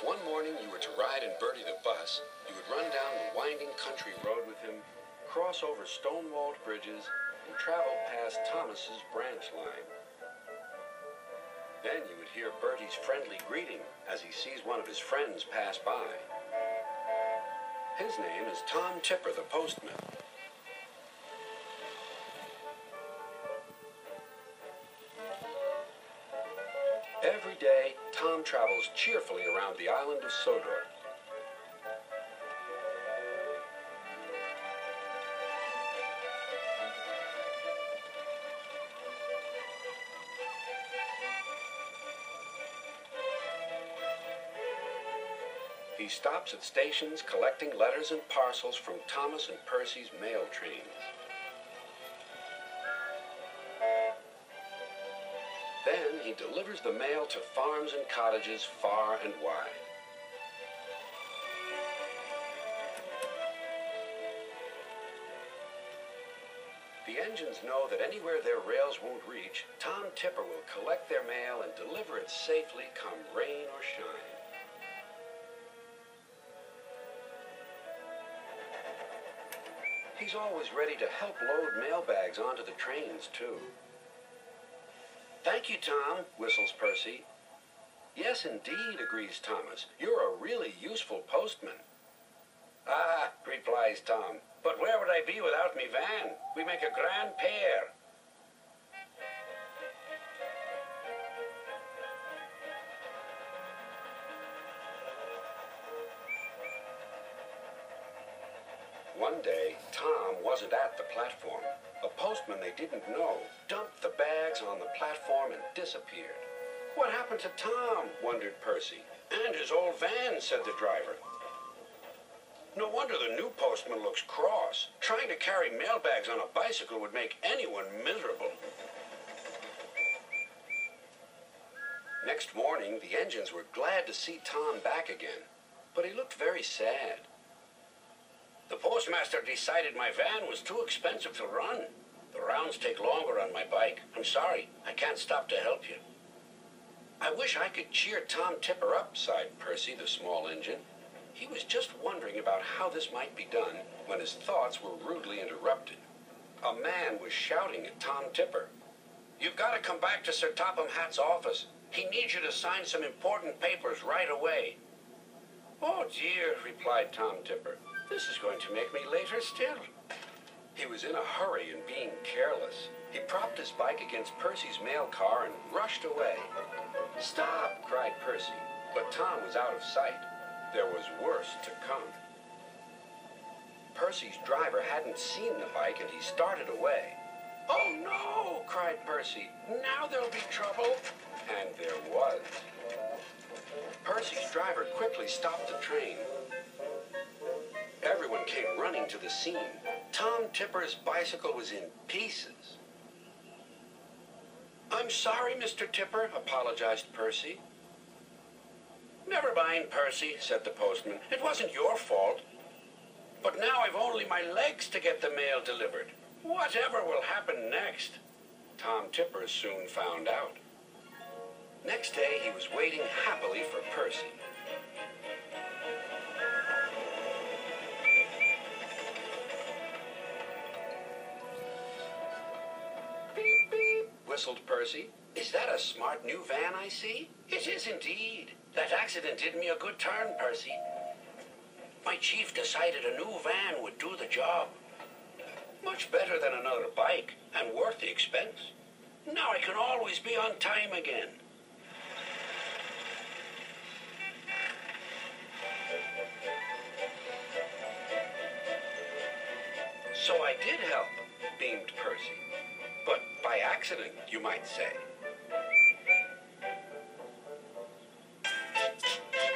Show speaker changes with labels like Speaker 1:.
Speaker 1: one morning you were to ride in Bertie the bus, you would run down the winding country road with him, cross over stone-walled bridges, and travel past Thomas's branch line. Then you would hear Bertie's friendly greeting as he sees one of his friends pass by. His name is Tom Tipper, the postman. Every day, Tom travels cheerfully around the island of Sodor. He stops at stations collecting letters and parcels from Thomas and Percy's mail trains. Then he delivers the mail to farms and cottages far and wide. The engines know that anywhere their rails won't reach, Tom Tipper will collect their mail and deliver it safely come rain or shine. He's always ready to help load mailbags onto the trains, too. "Thank you, Tom," whistles Percy. "Yes, indeed," agrees Thomas. "You're a really useful postman." "Ah," replies Tom, "but where would I be without me van? We make a grand pair." One day, Tom wasn't at the platform. A postman they didn't know dumped the bags on the platform and disappeared. "What happened to Tom?" wondered Percy. "And his old van," said the driver. "No wonder the new postman looks cross. Trying to carry mailbags on a bicycle would make anyone miserable." Next morning, the engines were glad to see Tom back again, but he looked very sad. "The postmaster decided my van was too expensive to run. The rounds take longer on my bike. I'm sorry, I can't stop to help you." "I wish I could cheer Tom Tipper up," sighed Percy, the small engine. He was just wondering about how this might be done when his thoughts were rudely interrupted. A man was shouting at Tom Tipper. "You've got to come back to Sir Topham Hatt's office. He needs you to sign some important papers right away." "Oh dear," replied Tom Tipper. "This is going to make me later still." He was in a hurry and being careless. He propped his bike against Percy's mail car and rushed away. "Stop!" cried Percy, but Tom was out of sight. There was worse to come. Percy's driver hadn't seen the bike and he started away. "Oh no!" cried Percy. "Now there'll be trouble." And there was. Percy's driver quickly stopped the train. Everyone came running to the scene. Tom Tipper's bicycle was in pieces. "I'm sorry, Mr. Tipper," apologized Percy. "Never mind, Percy," said the postman. "It wasn't your fault. But now I've only my legs to get the mail delivered. Whatever will happen next?" Tom Tipper soon found out. Next day, he was waiting happily for Percy. "Beep, beep," whistled Percy. "Is that a smart new van I see?" "It is indeed. That accident did me a good turn, Percy. My chief decided a new van would do the job. Much better than another bike, and worth the expense. Now I can always be on time again." "So I did help," beamed Percy. "But by accident, you might say."